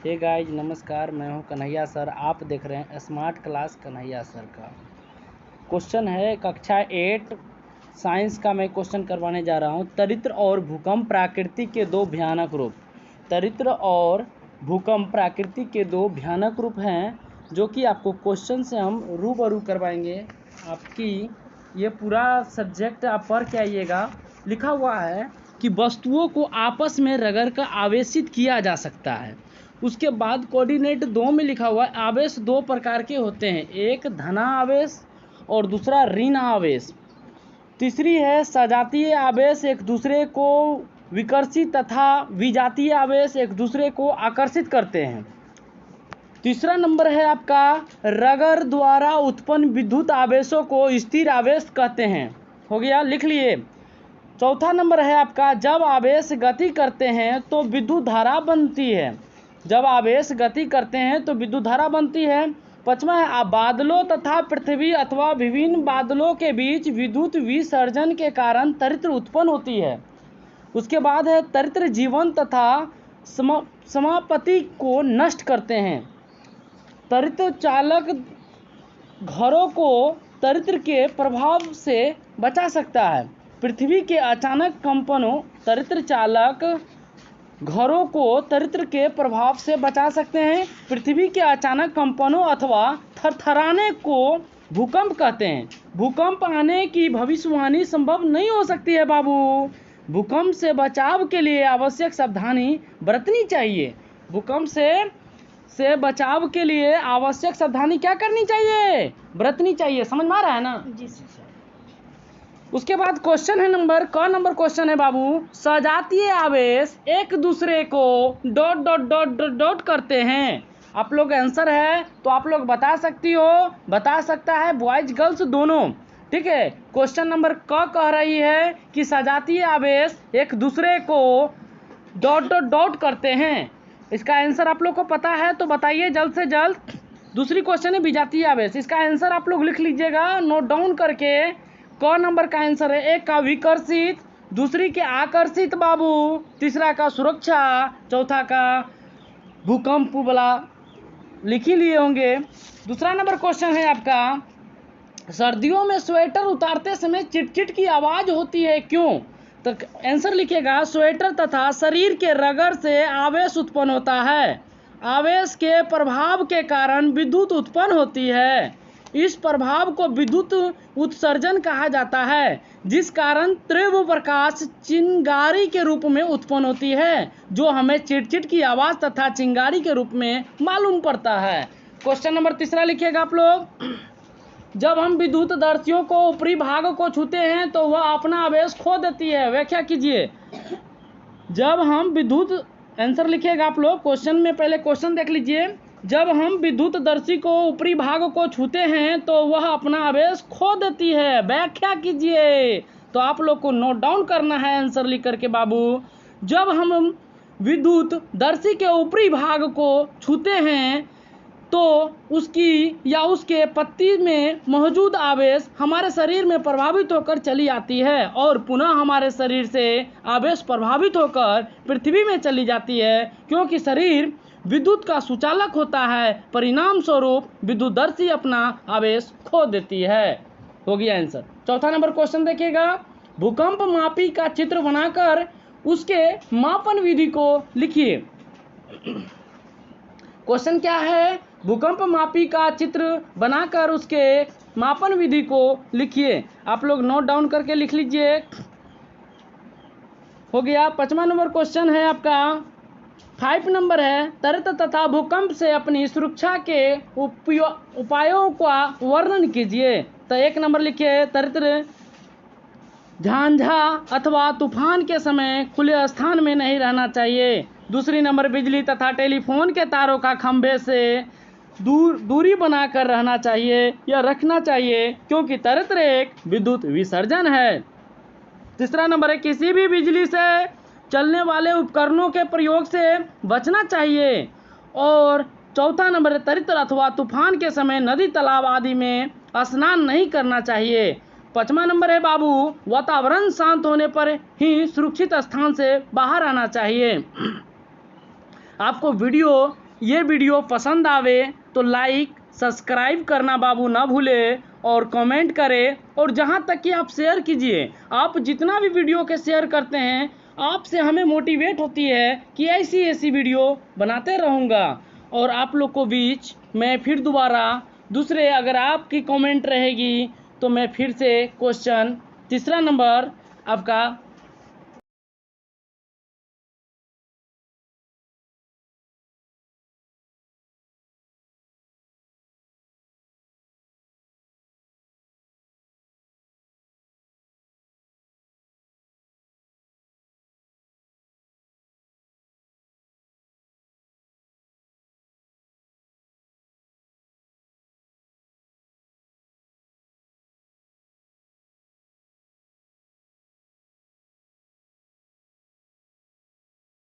Hey guys नमस्कार, मैं हूं कन्हैया सर। आप देख रहे हैं स्मार्ट क्लास कन्हैया सर का। क्वेश्चन है कक्षा 8 साइंस का। मैं क्वेश्चन करवाने जा रहा हूं। दरिद्र और भूकंप प्रकृति के दो भयानक रूप। दरिद्र और भूकंप प्रकृति के दो भयानक रूप हैं, जो कि आपको क्वेश्चन से हम रूबरू करवाएंगे। आपकी ये पूरा सब्जेक्ट आप पढ़ के आइएगा। लिखा हुआ है कि वस्तुओं को आपस में रगड़ कर आवेशित किया जा सकता है। उसके बाद कोऑर्डिनेट 2 में लिखा हुआ है आवेश दो प्रकार के होते हैं, एक धना आवेश और दूसरा ऋण आवेश। तीसरी है सजातीय आवेश, एक दूसरे को विकर्षित तथा विजातीय आवेश एक दूसरे को आकर्षित करते हैं। तीसरा नंबर है आपका रगड़ द्वारा उत्पन्न विद्युत आवेशों को स्थिर आवेश कहते हैं। हो गया, लिख लिए। चौथा नंबर है आपका जब आवेश गति करते हैं तो विद्युत धारा बनती है। जब आवेश गति करते हैं तो विद्युत धारा बनती है। पांचवा है बादलों तथा पृथ्वी अथवा विभिन्न बादलों के बीच विद्युत विसर्जन के कारण तरित्र उत्पन्न होती है। उसके बाद है तरित्र जीवन तथा समापत्ति को नष्ट करते हैं। तरित्र चालक घरों को तरित्र के प्रभाव से बचा सकता है। पृथ्वी के अचानक कंपनों तरित्र चालक घरों को तरित्र के प्रभाव से बचा सकते हैं। पृथ्वी के अचानक कंपनों अथवा थरथराने को भूकंप कहते हैं। भूकंप आने की भविष्यवाणी संभव नहीं हो सकती है बाबू। भूकंप से बचाव के लिए आवश्यक सावधानी बरतनी चाहिए। भूकंप से बचाव के लिए आवश्यक सावधानी क्या करनी चाहिए? बरतनी चाहिए। समझ में आ रहा है ना? जी सर। उसके बाद क्वेश्चन है नंबर क्वेश्चन है बाबू, सजातीय आवेश एक दूसरे co dot dot dot dot dot करते हैं। आप लोग आंसर है तो आप लोग बता सकता है बॉयज गर्ल्स दोनों। ठीक है। क्वेश्चन नंबर कह रही है कि सजातीय आवेश एक दूसरे को डॉट डॉट डॉट करते हैं। इसका आंसर आप लोग को पता है तो बताइए जल्द से जल्द। दूसरी क्वेश्चन है विजातीय आवेश। इसका आंसर आप लोग लिख लीजिएगा नोट डाउन करके। क नंबर का आंसर है, एक का विकर्षित, दूसरी के आकर्षित बाबू, तीसरा का सुरक्षा, चौथा का भूकंप वाला लिख ही लिए होंगे। दूसरा नंबर क्वेश्चन है आपका, सर्दियों में स्वेटर उतारते समय चिटचिट की आवाज होती है क्यों? तो आंसर लिखिएगा स्वेटर तथा शरीर के रगड़ से आवेश उत्पन्न होता है। आवेश के प्रभाव के कारण विद्युत उत्पन्न होती है। इस प्रभाव को विद्युत उत्सर्जन कहा जाता है, जिस कारण तीव्र प्रकाश चिंगारी के रूप में उत्पन्न होती है, जो हमें चिटचिट की आवाज तथा चिंगारी के रूप में मालूम पड़ता है। क्वेश्चन नंबर तीसरा लिखिएगा आप लोग, जब हम विद्युत दर्शियों को ऊपरी भाग को छूते हैं तो वह अपना आवेश खो देती है। व्याख्या कीजिए। जब हम विद्युत, आंसर लिखिएगा आप लोग। क्वेश्चन में पहले क्वेश्चन देख लीजिए। जब हम विद्युत दर्शी को ऊपरी भाग को छूते हैं तो वह अपना आवेश खो देती है। व्याख्या कीजिए। तो आप लोग को नोट डाउन करना है आंसर लिख करके बाबू। जब हम विद्युत दर्शी के ऊपरी भाग को छूते हैं तो उसकी या उसके पत्ती में मौजूद आवेश हमारे शरीर में प्रभावित होकर चली आती है और पुनः हमारे शरीर से आवेश प्रभावित होकर पृथ्वी में चली जाती है, क्योंकि शरीर विद्युत का सुचालक होता है। परिणाम स्वरूप विद्युतदर्शी अपना आवेश खो देती है। हो गया आंसर। चौथा नंबर क्वेश्चन देखिएगा, भूकंप मापी का चित्र बनाकर उसके मापन विधि को लिखिए। क्वेश्चन क्या है? भूकंप मापी का चित्र बनाकर उसके मापन विधि को लिखिए। आप लोग नोट डाउन करके लिख लीजिए। हो गया। 5वां नंबर क्वेश्चन है आपका, 5 नंबर है, तरित्र तथा भूकंप से अपनी सुरक्षा के उपायों का वर्णन कीजिए। तो 1 नंबर लिखिए, तरित्र झांझा अथवा तूफान के समय खुले स्थान में नहीं रहना चाहिए। दूसरी नंबर, बिजली तथा टेलीफोन के तारों का खंभे से दूरी बनाकर रहना चाहिए या रखना चाहिए, क्योंकि तरित्र एक विद्युत विसर्जन है। तीसरा नंबर है, किसी भी बिजली से चलने वाले उपकरणों के प्रयोग से बचना चाहिए। और चौथा नंबर है, तरित्र अथवा तूफान के समय नदी तालाब आदि में स्नान नहीं करना चाहिए। 5वां नंबर है बाबू, वातावरण शांत होने पर ही सुरक्षित स्थान से बाहर आना चाहिए। आपको वीडियो ये वीडियो पसंद आवे तो लाइक सब्सक्राइब करना बाबू ना भूले और कमेंट करें। और जहाँ तक कि आप शेयर कीजिए, आप जितना भी वीडियो के शेयर करते हैं आपसे हमें मोटिवेट होती है कि ऐसी ऐसी वीडियो बनाते रहूँगा। और आप लोग को बीच मैं फिर दोबारा दूसरे अगर आपकी कमेंट रहेगी तो मैं फिर से क्वेश्चन तीसरा नंबर आपका